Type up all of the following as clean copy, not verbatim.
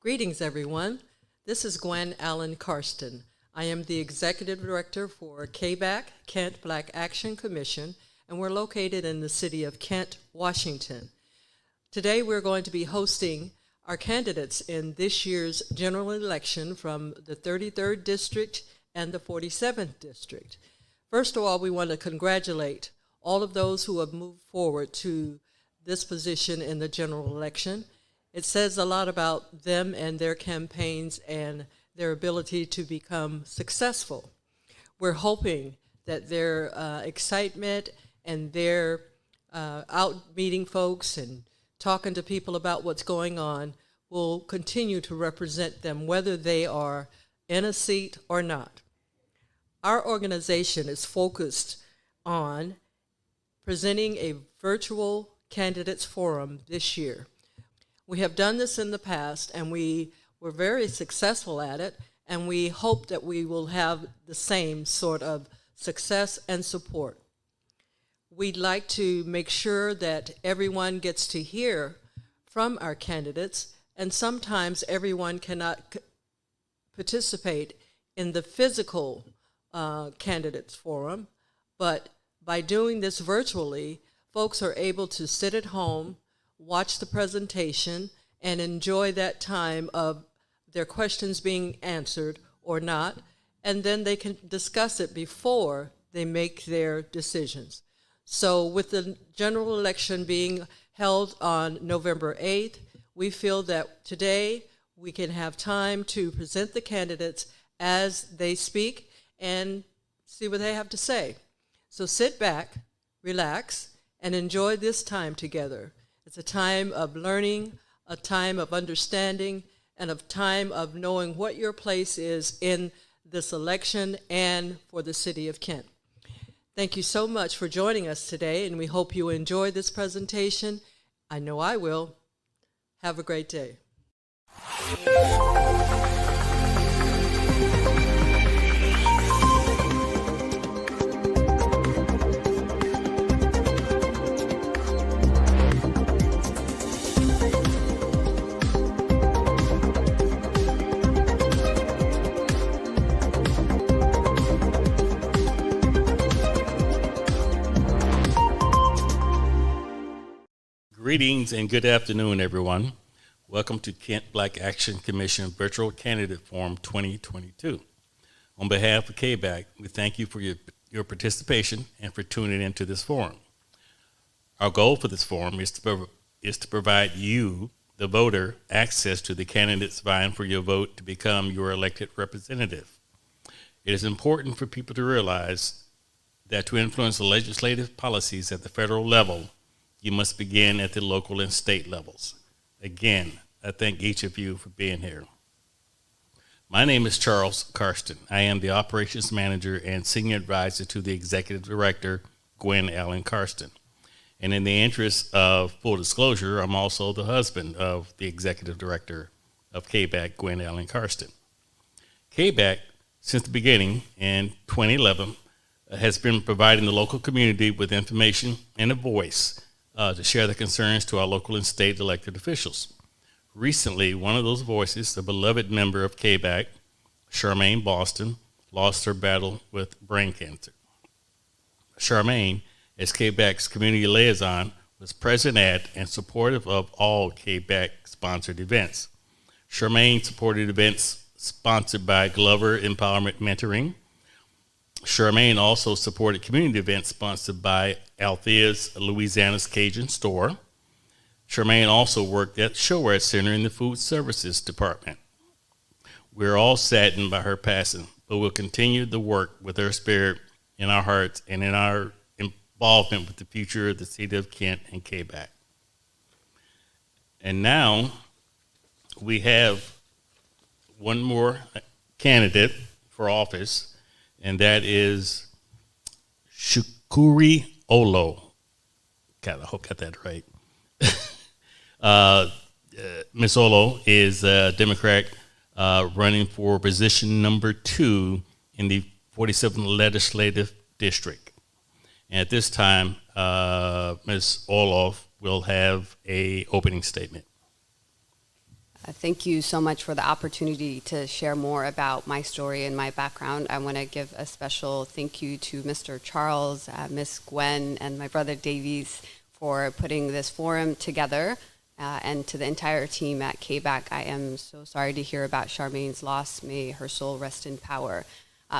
Greetings, everyone. This is Gwen Allen Carston. I am the Executive Director for Kbac, Kent Black Action Commission, and we're located in the city of Kent, Washington. Today we're going to be hosting our candidates in this year's general election from the 33rd District and the 47th District. First of all, we want to congratulate all of those who have moved forward to this position in the general election. It says a lot about them and their campaigns and their ability to become successful. We're hoping that their excitement and their out meeting folks and talking to people about what's going on will continue to represent them whether they are in a seat or not. Our organization is focused on presenting a virtual candidates forum this year. We have done this in the past, and we were very successful at it, and we hope that we will have the same sort of success and support. We'd like to make sure that everyone gets to hear from our candidates, and sometimes everyone cannot participate in the physical candidates forum, but by doing this virtually, folks are able to sit at home, watch the presentation, and enjoy that time of their questions being answered or not, and then they can discuss it before they make their decisions. So with the general election being held on November 8th, we feel that today we can have time to present the candidates as they speak and see what they have to say. So sit back, relax, and enjoy this time together. It's a time of learning, a time of understanding, and a time of knowing what your place is in this election and for the city of Kent. Thank you so much for joining us today, and we hope you enjoy this presentation. I know I will. Have a great day. Greetings and good afternoon, everyone. Welcome to Kent Black Action Commission Virtual Candidate Forum 2022. On behalf of Kbac, we thank you for your participation and for tuning into this forum. Our goal for this forum is to provide you, the voter, access to the candidates vying for your vote to become your elected representative. It is important for people to realize that to influence the legislative policies at the federal level, you must begin at the local and state levels. Again, I thank each of you for being here. My name is Charles Carston. I am the Operations Manager and Senior Advisor to the Executive Director, Gwen Allen Carston. And in the interest of full disclosure, I'm also the husband of the Executive Director of Kbac, Gwen Allen Carston. Kbac, since the beginning in 2011, has been providing the local community with information and a voice to share the concerns to our local and state elected officials. Recently, one of those voices, a beloved member of Kbac, Charmaine Boston, lost her battle with brain cancer. Charmaine, as Kbac's community liaison, was present at and supportive of all Kbac-sponsored events. Charmaine supported events sponsored by Glover Empowerment Mentoring. Charmaine also supported community events sponsored by Althea's Louisiana's Cajun Store. Charmaine also worked at Showwear Center in the Food Services Department. We're all saddened by her passing, but we'll continue the work with her spirit in our hearts and in our involvement with the future of the city of Kent and Kbac. And now we have one more candidate for office, and that is SHUKRI OLOW. God, I hope I got that right. Ms. Olo is a Democrat running for position number 2 in the 47th Legislative District. And at this time, Ms. Olo will have an opening statement. Thank you so much for the opportunity to share more about my story and my background. I want to give a special thank you to Mr. Charles, Miss Gwen, and my brother Davies for putting this forum together, and to the entire team at Kbac. I am so sorry to hear about Charmaine's loss. May her soul rest in power.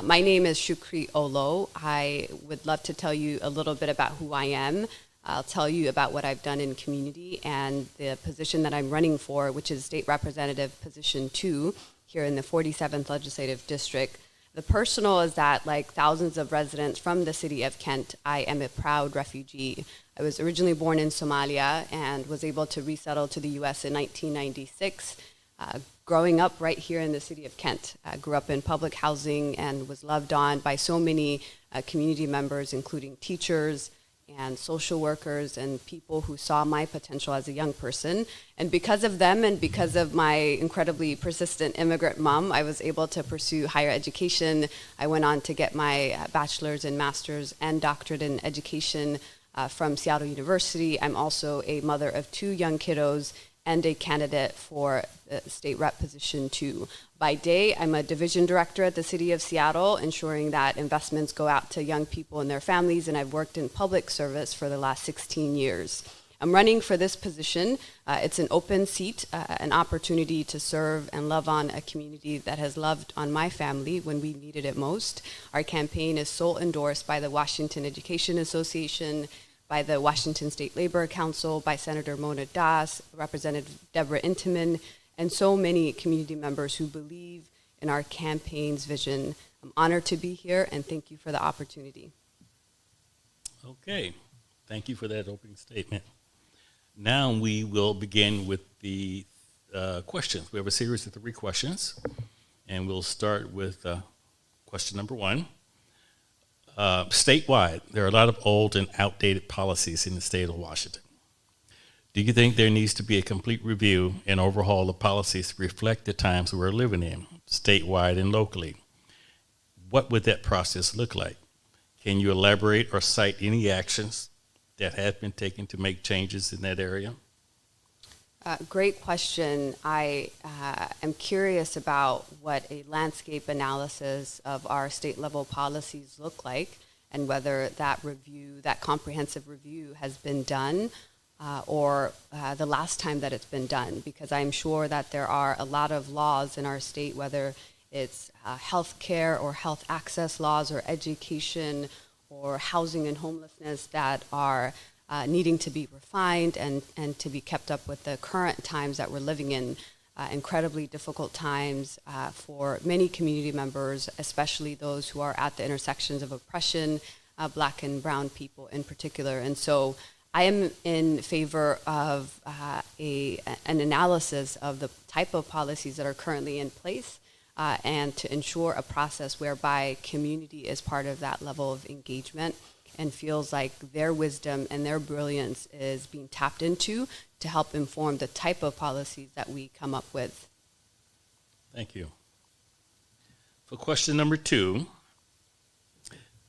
My name is SHUKRI OLOW. I would love to tell you a little bit about who I am. I'll tell you about what I've done in community and the position that I'm running for, which is State Representative Position 2 here in the 47th Legislative District. The personal is that, like thousands of residents from the city of Kent, I am a proud refugee. I was originally born in Somalia and was able to resettle to the U.S. in 1996. Growing up right here in the city of Kent, I grew up in public housing and was loved on by so many community members, including teachers and social workers and people who saw my potential as a young person. And because of them and because of my incredibly persistent immigrant mom, I was able to pursue higher education. I went on to get my bachelor's and master's and doctorate in education from Seattle University. I'm also a mother of 2 young kiddos and a candidate for State Rep Position 2. By day, I'm a division director at the City of Seattle, ensuring that investments go out to young people and their families, and I've worked in public service for the last 16 years. I'm running for this position. It's an open seat, an opportunity to serve and love on a community that has loved on my family when we needed it most. Our campaign is sole endorsed by the Washington Education Association, by the Washington State Labor Council, by Senator Mona Das, Representative Deborah Intiman, and so many community members who believe in our campaign's vision. I'm honored to be here, and thank you for the opportunity. Okay, thank you for that opening statement. Now we will begin with the questions. We have a series of 3 questions, and we'll start with question number 1. Statewide, there are a lot of old and outdated policies in the state of Washington. Do you think there needs to be a complete review and overhaul of policies to reflect the times we're living in, statewide and locally? What would that process look like? Can you elaborate or cite any actions that have been taken to make changes in that area? Great question. I am curious about what a landscape analysis of our state level policies look like, and whether that review, that comprehensive review, has been done or the last time that it's been done, because I'm sure that there are a lot of laws in our state, whether it's health care or health access laws or education or housing and homelessness, that are needing to be refined and to be kept up with the current times that we're living in, incredibly difficult times for many community members, especially those who are at the intersections of oppression, Black and brown people in particular. And so I am in favor of an analysis of the type of policies that are currently in place, and to ensure a process whereby community is part of that level of engagement and feels like their wisdom and their brilliance is being tapped into to help inform the type of policies that we come up with. Thank you. For question number 2,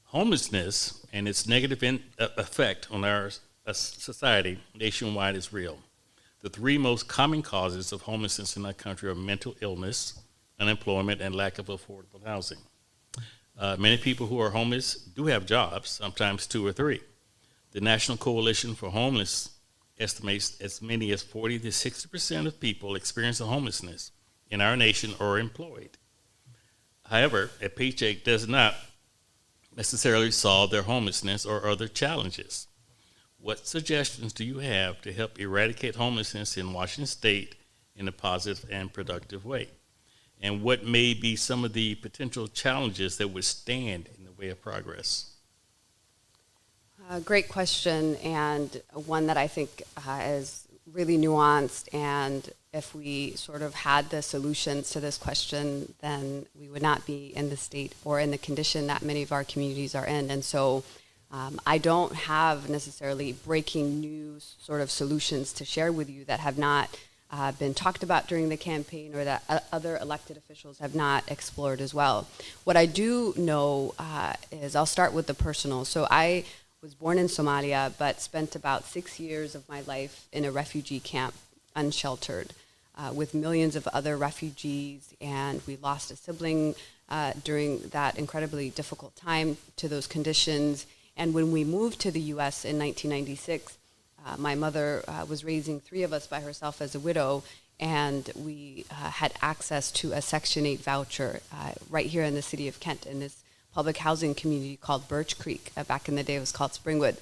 homelessness and its negative effect on our society nationwide is real. The 3 most common causes of homelessness in our country are mental illness, unemployment, and lack of affordable housing. Many people who are homeless do have jobs, sometimes 2 or 3. The National Coalition for Homeless estimates as many as 40 to 60% of people experiencing homelessness in our nation are employed. However, a paycheck does not necessarily solve their homelessness or other challenges. What suggestions do you have to help eradicate homelessness in Washington State in a positive and productive way? And what may be some of the potential challenges that would stand in the way of progress? Great question, and one that I think is really nuanced. And if we sort of had the solutions to this question, then we would not be in the state or in the condition that many of our communities are in. And so I don't have necessarily breaking news sort of solutions to share with you that have not been talked about during the campaign, or that other elected officials have not explored as well. What I do know is, I'll start with the personal. So I was born in Somalia, but spent about 6 years of my life in a refugee camp, unsheltered. with millions of other refugees, and we lost a sibling during that incredibly difficult time to those conditions. And when we moved to the U.S. in 1996, my mother was raising 3 of us by herself as a widow, and we had access to a Section 8 voucher right here in the city of Kent in this public housing community called Birch Creek. Back in the day, it was called Springwood.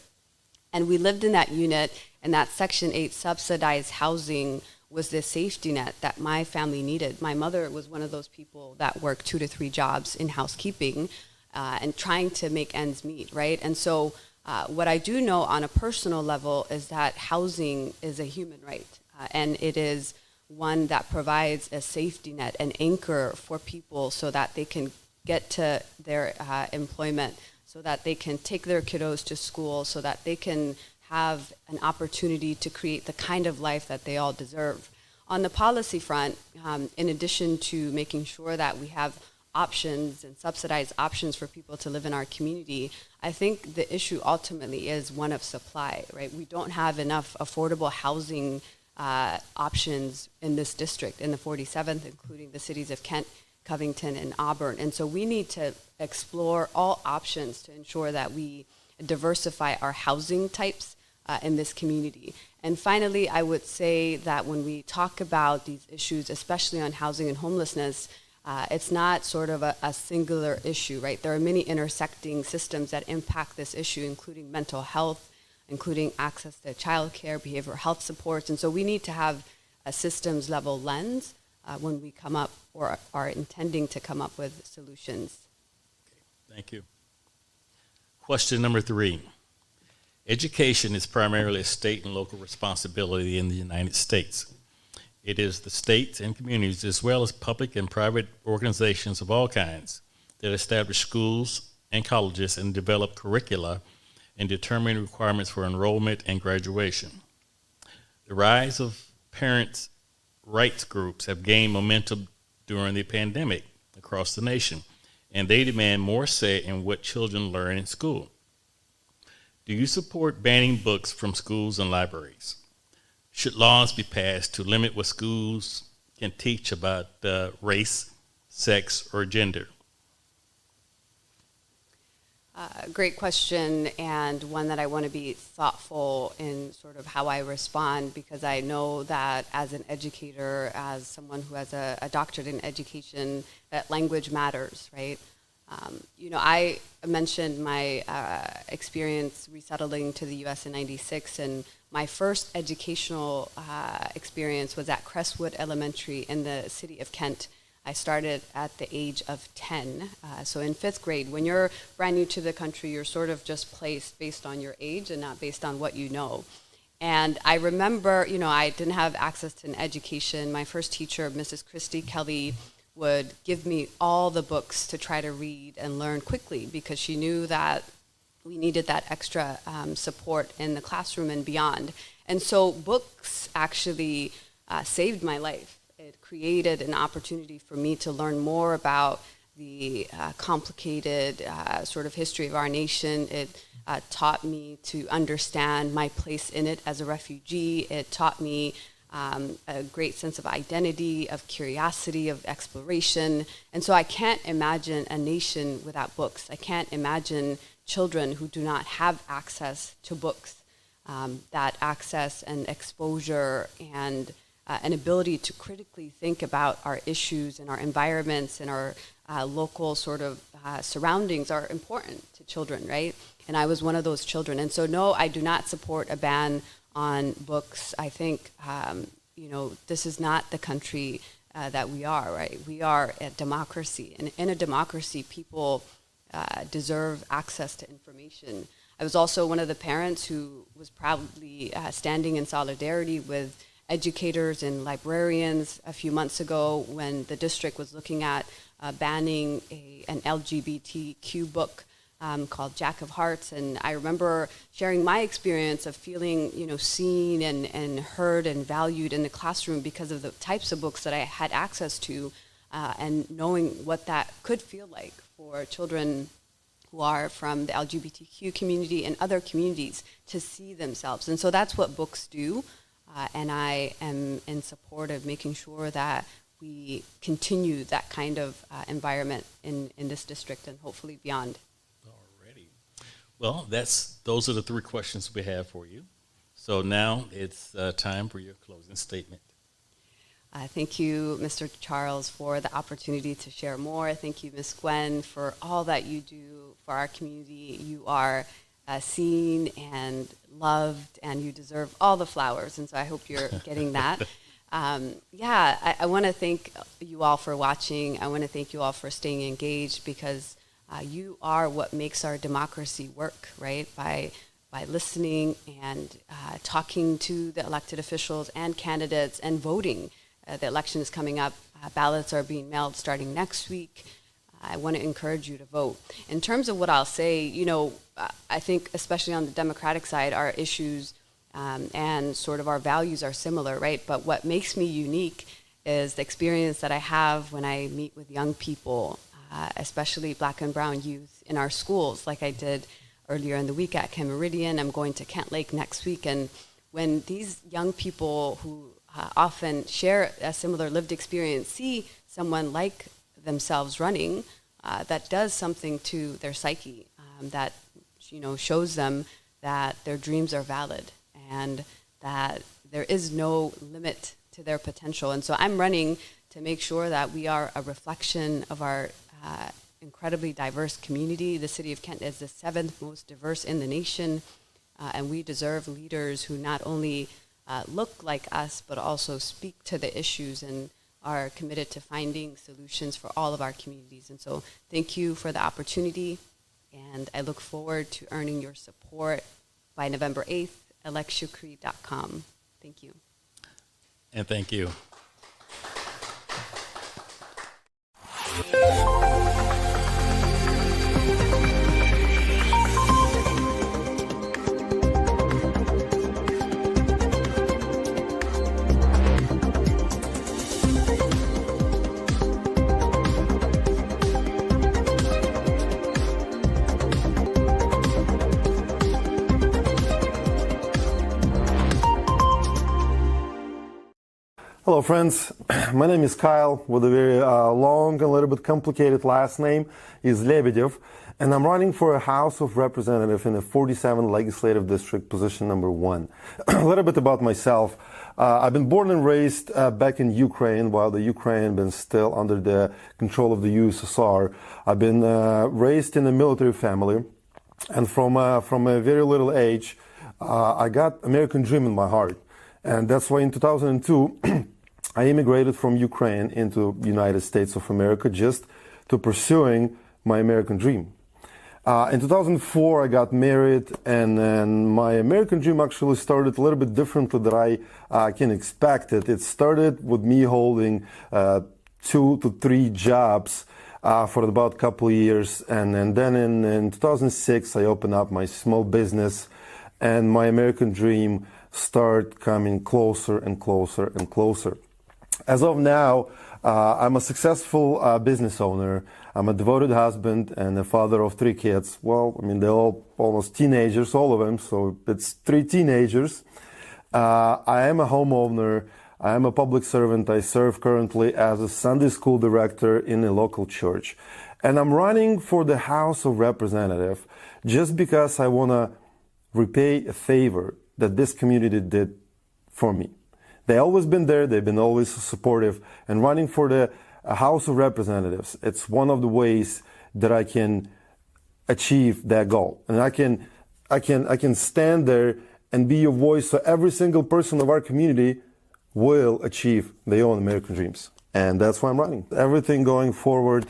And we lived in that unit, and that Section 8 subsidized housing was the safety net that my family needed. My mother was one of those people that worked 2 to 3 jobs in housekeeping and trying to make ends meet, right? And so what I do know on a personal level is that housing is a human right, and it is one that provides a safety net, an anchor for people so that they can get to their employment, so that they can take their kiddos to school, so that they can have an opportunity to create the kind of life that they all deserve. On the policy front, in addition to making sure that we have options and subsidized options for people to live in our community, I think the issue ultimately is one of supply, right? We don't have enough affordable housing options in this district, in the 47th, including the cities of Kent, Covington, and Auburn. And so we need to explore all options to ensure that we diversify our housing types in this community. And finally, I would say that when we talk about these issues, especially on housing and homelessness, it's not sort of a singular issue, right? There are many intersecting systems that impact this issue, including mental health, including access to childcare, behavioral health supports. And so we need to have a systems level lens when we come up or are intending to come up with solutions. Thank you. Question number 3. Education is primarily a state and local responsibility in the United States. It is the states and communities, as well as public and private organizations of all kinds, that establish schools and colleges and develop curricula and determine requirements for enrollment and graduation. The rise of parents' rights groups have gained momentum during the pandemic across the nation, and they demand more say in what children learn in school. Do you support banning books from schools and libraries? Should laws be passed to limit what schools can teach about race, sex, or gender? Great question, and one that I want to be thoughtful in sort of how I respond, because I know that as an educator, as someone who has a doctorate in education, that language matters, right? I mentioned my experience resettling to the U.S. in '96, and my first educational experience was at Crestwood Elementary in the city of Kent. I started at the age of 10. So in 5th grade, when you're brand new to the country, you're sort of just placed based on your age and not based on what you know. And I remember, I didn't have access to an education. My first teacher, Mrs. Christy Kelly, would give me all the books to try to read and learn quickly, because she knew that we needed that extra support in the classroom and beyond. And so books actually saved my life. It created an opportunity for me to learn more about the complicated sort of history of our nation. It taught me to understand my place in it as a refugee. It taught me a great sense of identity, of curiosity, of exploration. And so I can't imagine a nation without books. I can't imagine children who do not have access to books. That access and exposure and an ability to critically think about our issues and our environments and our local sort of surroundings are important to children, right? And I was one of those children. And so, no, I do not support a ban on books. I think, this is not the country that we are, right? We are a democracy. And in a democracy, people deserve access to information. I was also one of the parents who was proudly standing in solidarity with educators and librarians a few months ago when the district was looking at banning an LGBTQ book called Jack of Hearts. And I remember sharing my experience of feeling, seen and heard and valued in the classroom because of the types of books that I had access to, and knowing what that could feel like for children who are from the LGBTQ community and other communities to see themselves. And so that's what books do. and I am in support of making sure that we continue that kind of environment in this district and hopefully beyond. Alrighty. Well, those are the three questions we have for you. So now it's time for your closing statement. Thank you, Mr. Charles, for the opportunity to share more. Thank you, Ms. Gwen, for all that you do for our community. You are seen and loved, and you deserve all the flowers, and so I hope you're getting that. I want to thank you all for watching. I want to thank you all for staying engaged, because you are what makes our democracy work, right? By listening and talking to the elected officials and candidates and voting. The election is coming up. Ballots are being mailed starting next week. I want to encourage you to vote. In terms of what I'll say, I think especially on the Democratic side, our issues and sort of our values are similar, right? But what makes me unique is the experience that I have when I meet with young people, especially Black and brown youth in our schools, like I did earlier in the week at Ken Meridian. I'm going to Kent Lake next week. And when these young people who often share a similar lived experience see someone like themselves running, that does something to their psyche, that shows them that their dreams are valid and that there is no limit to their potential. And so I'm running to make sure that we are a reflection of our incredibly diverse community. The city of Kent is the 7th most diverse in the nation, and we deserve leaders who not only look like us, but also speak to the issues and are committed to finding solutions for all of our communities. And so thank you for the opportunity, and I look forward to earning your support by November 8th, electshukri.com. Thank you. And thank you. Hello friends, my name is Kyle with a very long and a little bit complicated last name is LYEBYEDYEV, and I'm running for a House of Representative in the 47th Legislative District, position number 1. A little bit about myself. I've been born and raised back in Ukraine, while the Ukraine been still under the control of the USSR. I've been raised in a military family, and from a very little age, I got American dream in my heart. And that's why in 2002, I immigrated from Ukraine into the United States of America just to pursuing my American dream. In 2004, I got married, and then my American dream actually started a little bit differently than I can expect it. It started with me holding 2 to 3 jobs for about a couple of years, and then in 2006, I opened up my small business, and my American dream started coming closer and closer and closer. As of now, I'm a successful business owner. I'm a devoted husband and a father of 3 kids. Well, I mean, they're all almost teenagers, all of them, so it's 3 teenagers. I am a homeowner. I am a public servant. I serve currently as a Sunday school director in a local church. And I'm running for the House of Representatives just because I want to repay a favor that this community did for me. They've always been there, they've been always supportive, and running for the House of Representatives, it's one of the ways that I can achieve that goal. And I can stand there and be a voice so every single person of our community will achieve their own American dreams. And that's why I'm running. Everything going forward,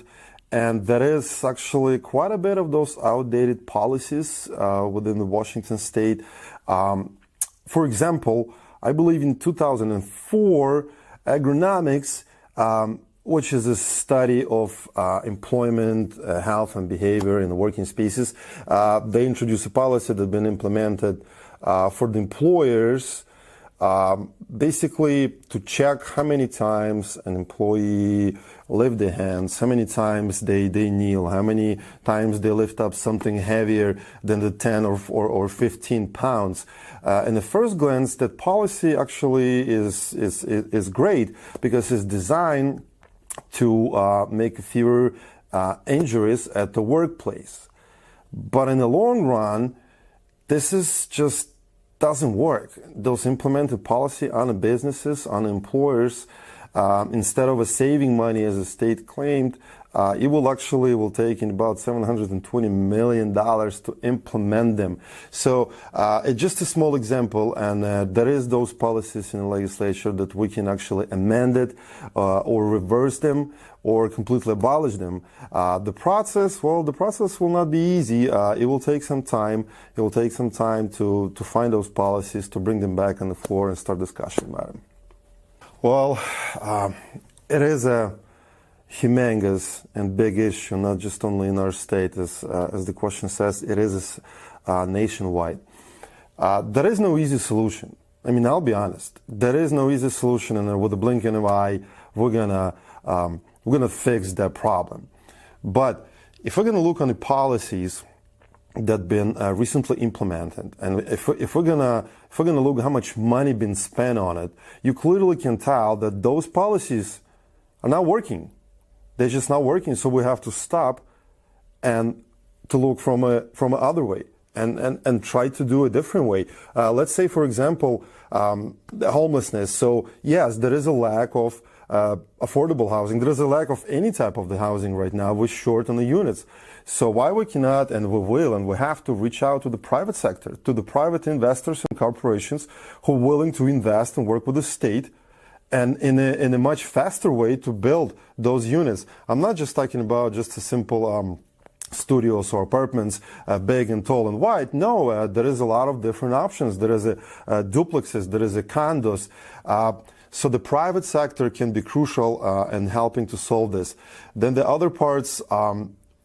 and there is actually quite a bit of those outdated policies within the Washington state. For example, I believe in 2004, agronomics, which is a study of employment, health and behavior in the working spaces, they introduced a policy that had been implemented for the employers basically to check how many times an employee lift their hands, how many times they kneel, how many times they lift up something heavier than the 10 or 15 pounds. In the first glance, that policy actually is great because it's designed to make fewer injuries at the workplace. But in the long run, this is just doesn't work. Those implemented policy on the businesses, on employers, instead of saving money as the state claimed, it will take in about $720 million to implement them. So it's just a small example, and there is those policies in the legislature that we can actually amend it or reverse them or completely abolish them. The process will not be easy. It will take some time. It will take some time to find those policies, to bring them back on the floor and start discussion about them. Well, it is a humongous and big issue, not just only in our state, as the question says, it is nationwide. There is no easy solution. I mean, I'll be honest. There is no easy solution, and with a blink of an eye, we're gonna fix that problem. But if we're gonna look on the policies that have been recently implemented, and if we're gonna look how much money been spent on it, you clearly can tell that those policies are not working. They're just not working. So we have to stop and to look from a other way and try to do a different way. Let's say, for example, the homelessness. So yes, there is a lack of affordable housing. There is a lack of any type of the housing right now. We're short on the units. So why we cannot, and we will, and we have to reach out to the private sector, to the private investors and corporations who are willing to invest and work with the state and in a much faster way to build those units. I'm not just talking about just a simple studios or apartments, big and tall and wide. No, there is a lot of different options. There is a duplexes, there is a condos. So the private sector can be crucial in helping to solve this. Then the other parts,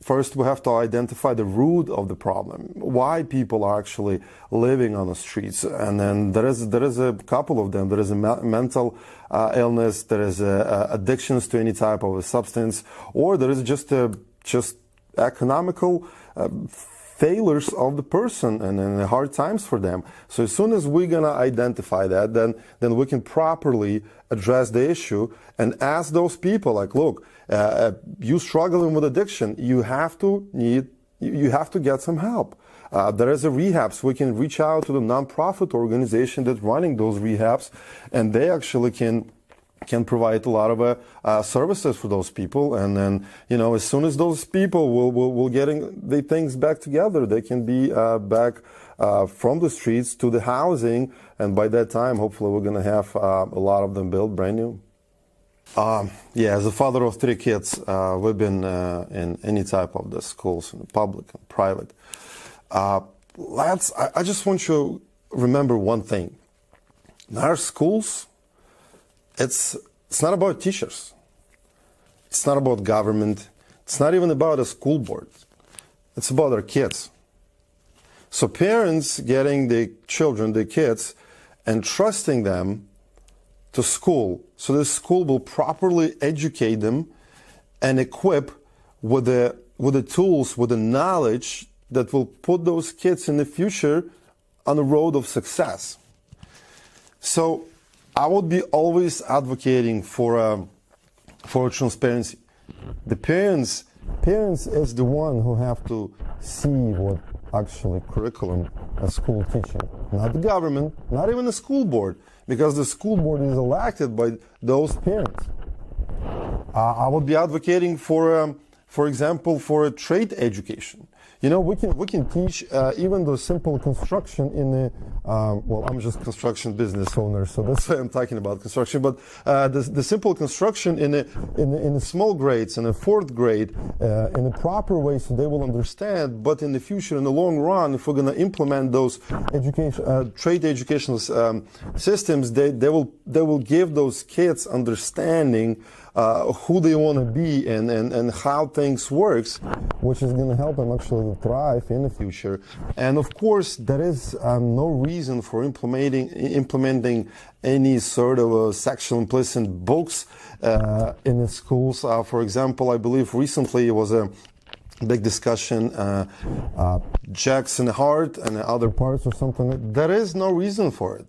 first we have to identify the root of the problem, why people are actually living on the streets. And then there is a couple of them. There is a mental illness, there is addictions to any type of a substance, or there is just economical failures of the person and hard times for them. So as soon as we're gonna identify that, then we can properly address the issue and ask those people, like, look, you struggling with addiction, you have to get some help. There is a rehabs. We can reach out to the nonprofit organization that's running those rehabs, and they actually can provide a lot of services for those people. And then, as soon as those people will getting their things back together, they can be back from the streets to the housing. And by that time, hopefully, we're going to have a lot of them built brand new. As a father of 3 kids, we've been in any type of the schools, public and private. I just want you to remember one thing. In our schools, it's not about teachers. It's not about government. It's not even about a school board. It's about our kids. So parents getting the children, the kids, and trusting them to school, so the school will properly educate them and equip with the tools, with the knowledge that will put those kids in the future on the road of success. So I would be always advocating for transparency. The parents is the one who have to see what actually curriculum a school teaching, not the government, not even the school board, because the school board is elected by those parents. I would be advocating for example, for a trade education. We can teach even the simple construction in the, I'm just construction business owner, so that's why I'm talking about construction, but the simple construction in the small grades, in the 4th grade, in a proper way so they will understand, but in the future, in the long run, if we're going to implement those trade educational systems, they will give those kids understanding who they want to be and how things works, which is going to help them actually actually thrive in the future. And of course, there is no reason for implementing any sort of sexual implicit books in the schools. For example, I believe recently it was a big discussion, Jackson Heart and other parts or something. There is no reason for it.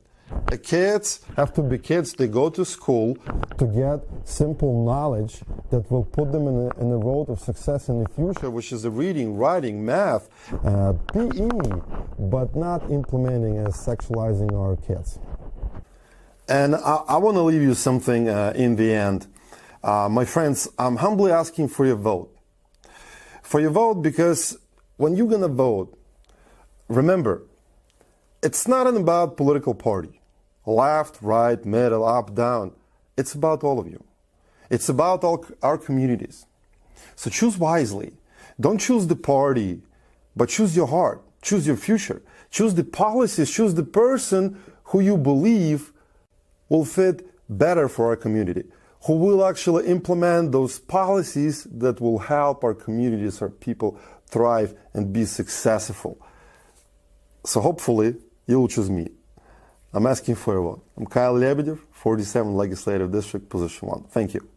The kids have to be kids. They go to school to get simple knowledge that will put them in the road of success in the future, which is the reading, writing, math, PE, but not implementing and sexualizing our kids. And I want to leave you something in the end. My friends, I'm humbly asking for your vote. For your vote, because when you're going to vote, remember, it's not about political party. Left, right, middle, up, down. It's about all of you. It's about all our communities. So choose wisely. Don't choose the party, but choose your heart. Choose your future. Choose the policies. Choose the person who you believe will fit better for our community, who will actually implement those policies that will help our communities, our people thrive and be successful. So hopefully you'll choose me. I'm asking for a vote. I'm Kyle Lebedyev, 47 Legislative District, Position 1. Thank you.